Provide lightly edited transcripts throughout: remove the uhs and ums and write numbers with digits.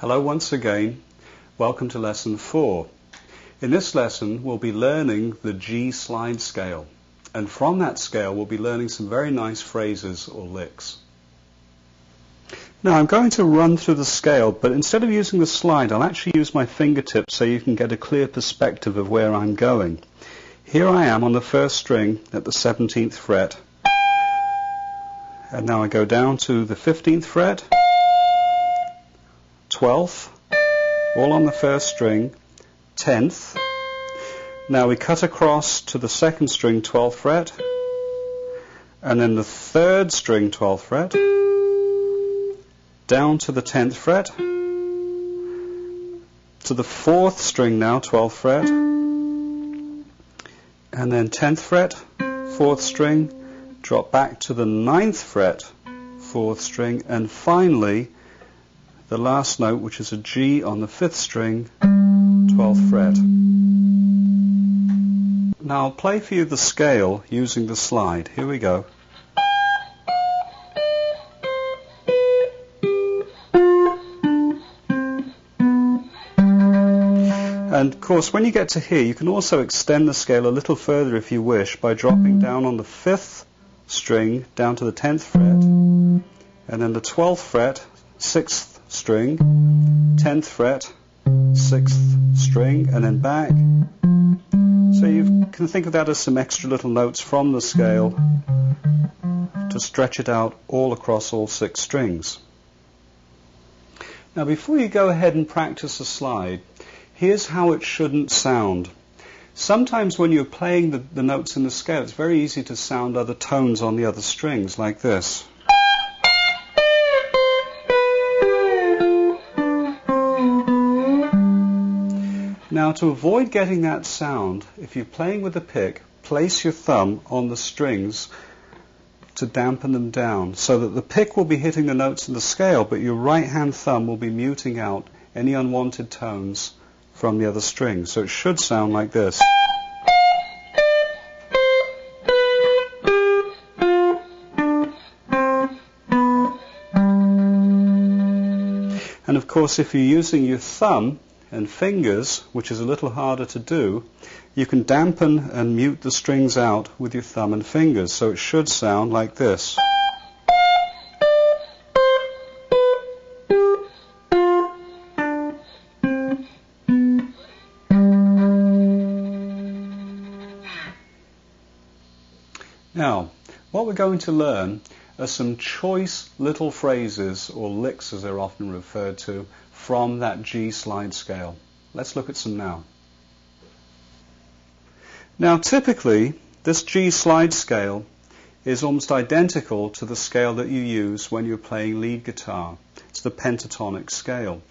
Hello once again. Welcome to lesson 4. In this lesson we'll be learning the G slide scale, and from that scale we'll be learning some very nice phrases or licks. Now I'm going to run through the scale, but instead of using the slide I'll actually use my fingertips so you can get a clear perspective of where I'm going. Here I am on the first string at the 17th fret, and now I go down to the 15th fret, 12th, all on the first string, 10th. Now we cut across to the second string, 12th fret, and then the third string, 12th fret, down to the 10th fret, to the fourth string now, 12th fret, and then 10th fret, fourth string, drop back to the 9th fret, fourth string, and finally the last note, which is a G on the 5th string, 12th fret. Now I'll play for you the scale using the slide. Here we go. And of course when you get to here you can also extend the scale a little further if you wish by dropping down on the 5th string down to the 10th fret, and then the 12th fret, 6th string, 10th fret, 6th string, and then back. So you can think of that as some extra little notes from the scale to stretch it out all across all 6 strings. Now before you go ahead and practice the slide, here's how it shouldn't sound. Sometimes when you're playing the notes in the scale, it's very easy to sound other tones on the other strings, like this. Now to avoid getting that sound, if you're playing with a pick, place your thumb on the strings to dampen them down, so that the pick will be hitting the notes in the scale, but your right hand thumb will be muting out any unwanted tones from the other strings. So it should sound like this. And of course if you're using your thumb and fingers, which is a little harder to do, you can dampen and mute the strings out with your thumb and fingers, so it should sound like this. Now, what we're going to learn are some choice little phrases, or licks as they're often referred to, from that G slide scale. Let's look at some now. Now typically this G slide scale is almost identical to the scale that you use when you're playing lead guitar. It's the pentatonic scale.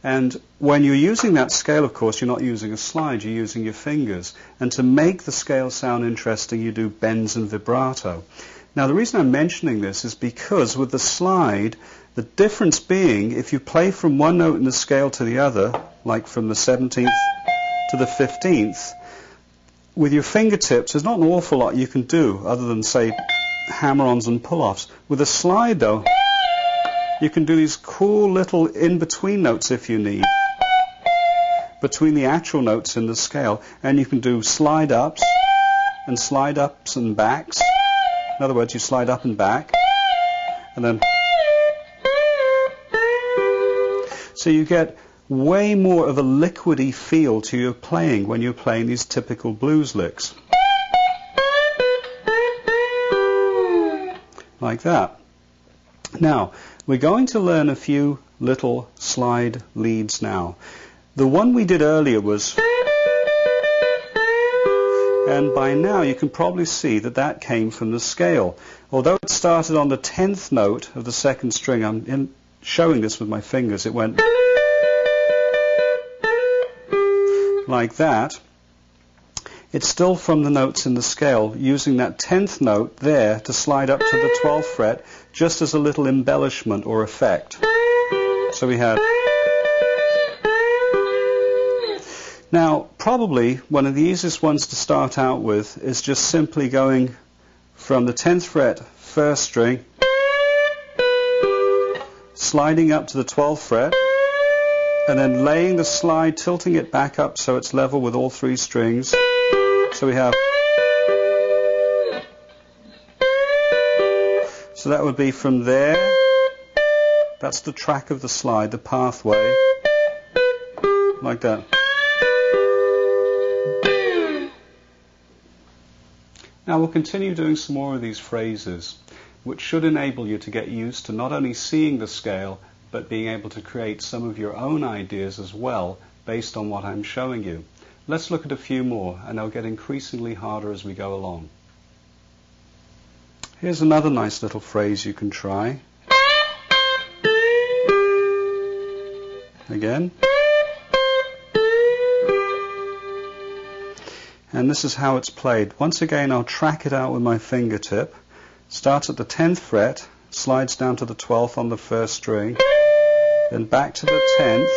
And when you're using that scale, of course, you're not using a slide, you're using your fingers. And to make the scale sound interesting, you do bends and vibrato. Now the reason I'm mentioning this is because with the slide, the difference being, if you play from one note in the scale to the other, like from the 17th to the 15th, with your fingertips, there's not an awful lot you can do other than, say, hammer-ons and pull-offs. With a slide, though, you can do these cool little in-between notes if you need, between the actual notes in the scale, and you can do slide-ups and backs. In other words, you slide up and back, and then... So you get way more of a liquidy feel to your playing when you're playing these typical blues licks. Like that. Now, we're going to learn a few little slide leads now. The one we did earlier was... And by now you can probably see that that came from the scale. Although it started on the 10th note of the second string, I'm showing this with my fingers, it went like that. It's still from the notes in the scale, using that 10th note there to slide up to the 12th fret, just as a little embellishment or effect. So we had... Now, probably one of the easiest ones to start out with is just simply going from the 10th fret, first string, sliding up to the 12th fret, and then laying the slide, tilting it back up so it's level with all three strings. So we have, so that would be from there, that's the track of the slide, the pathway, like that. Now we'll continue doing some more of these phrases, which should enable you to get used to not only seeing the scale, but being able to create some of your own ideas as well, based on what I'm showing you. Let's look at a few more, and they'll get increasingly harder as we go along. Here's another nice little phrase you can try. Again. And this is how it's played. Once again, I'll track it out with my fingertip. Starts at the 10th fret, slides down to the 12th on the first string, then back to the 10th,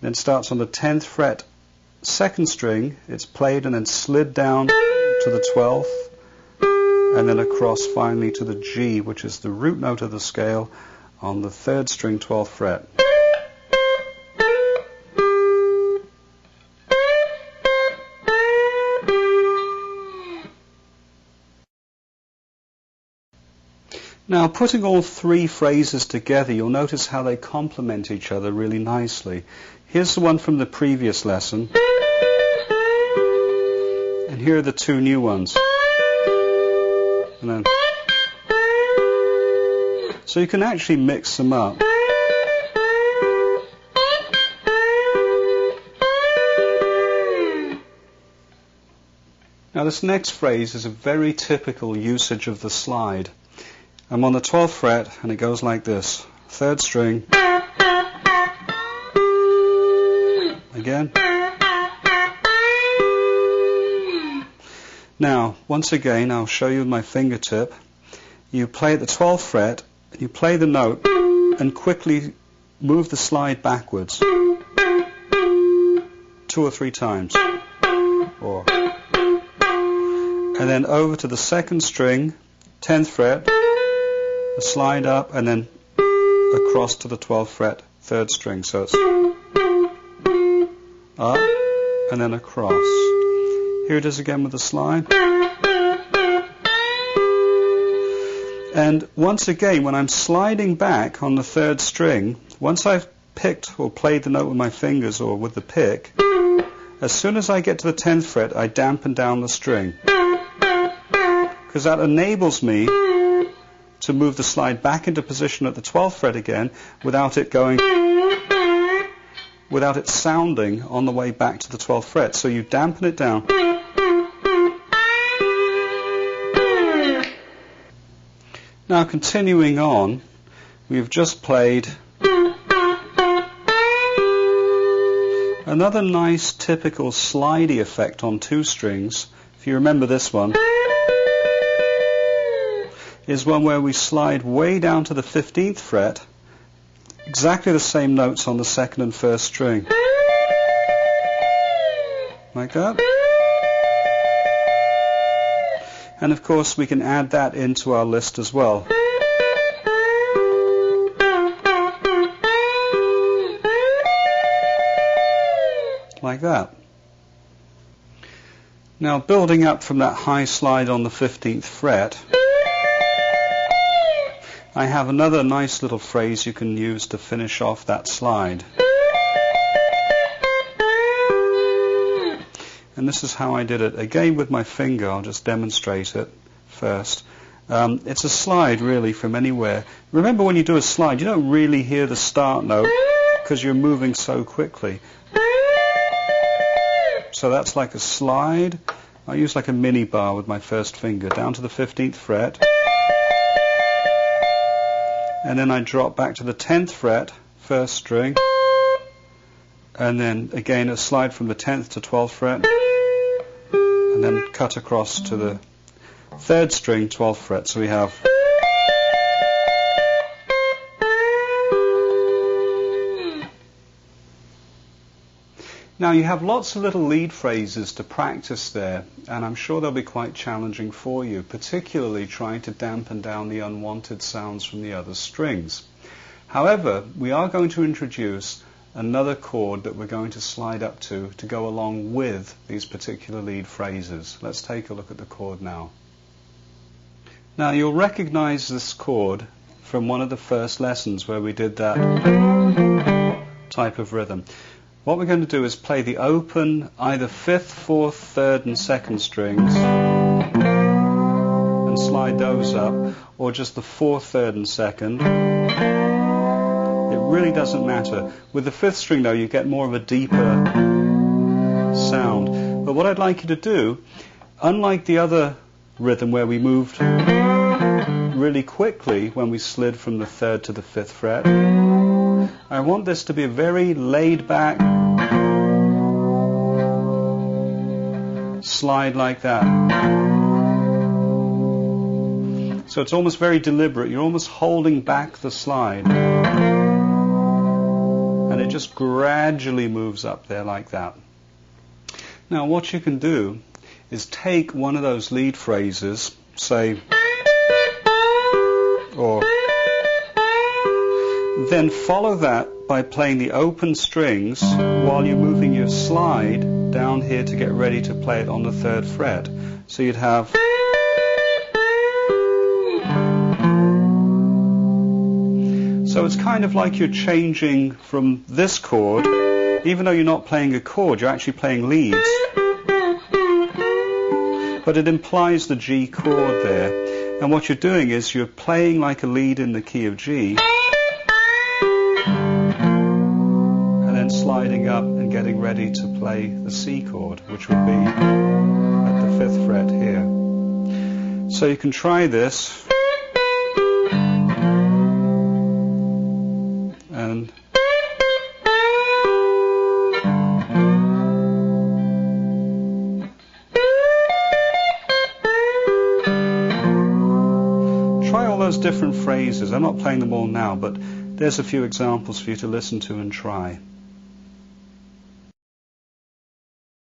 then starts on the 10th fret, second string, it's played and then slid down to the 12th, and then across finally to the G, which is the root note of the scale, on the third string, 12th fret. Now, putting all three phrases together, you'll notice how they complement each other really nicely. Here's the one from the previous lesson, and here are the two new ones. And then, so you can actually mix them up. Now, this next phrase is a very typical usage of the slide. I'm on the 12th fret, and it goes like this. Third string. Again. Now, once again, I'll show you with my fingertip. You play at the 12th fret, and you play the note, and quickly move the slide backwards. 2 or 3 times. Or. And then over to the second string, 10th fret. Slide up and then across to the 12th fret, third string. So it's up and then across. Here it is again with the slide. And once again, when I'm sliding back on the third string, once I've picked or played the note with my fingers or with the pick, as soon as I get to the 10th fret, I dampen down the string. Because that enables me to move the slide back into position at the 12th fret again without it going, without it sounding on the way back to the 12th fret. So you dampen it down. Now continuing on, we've just played another nice typical slidey effect on 2 strings. If you remember this one, is one where we slide way down to the 15th fret, exactly the same notes on the second and first string. Like that. And of course we can add that into our list as well. Like that. Now, building up from that high slide on the 15th fret, I have another nice little phrase you can use to finish off that slide. And this is how I did it. Again with my finger, I'll just demonstrate it first. It's a slide really from anywhere. Remember, when you do a slide, you don't really hear the start note because you're moving so quickly. So that's like a slide. I use like a mini bar with my first finger down to the 15th fret. And then I drop back to the 10th fret, first string, and then again a slide from the 10th to 12th fret, and then cut across to the third string, 12th fret. So we have Now you have lots of little lead phrases to practice there, and I'm sure they'll be quite challenging for you, particularly trying to dampen down the unwanted sounds from the other strings. However, we are going to introduce another chord that we're going to slide up to go along with these particular lead phrases. Let's take a look at the chord now. Now you'll recognize this chord from one of the first lessons where we did that type of rhythm. What we're going to do is play the open, either 5th, 4th, 3rd and 2nd strings and slide those up, or just the 4th, 3rd and 2nd. It really doesn't matter. With the 5th string though, you get more of a deeper sound. But what I'd like you to do, unlike the other rhythm where we moved really quickly when we slid from the 3rd to the 5th fret, I want this to be a very laid back slide like that. So it's almost very deliberate. You're almost holding back the slide. And it just gradually moves up there like that. Now what you can do is take one of those lead phrases, say, or then follow that by playing the open strings while you're moving your slide down here to get ready to play it on the 3rd fret. So you'd have, so it's kind of like you're changing from this chord, even though you're not playing a chord, you're actually playing leads. But it implies the G chord there. And what you're doing is you're playing like a lead in the key of G, and then sliding up and getting ready to play the C chord, which would be at the 5th fret here. So you can try this. And try all those different phrases. I'm not playing them all now, but there's a few examples for you to listen to and try.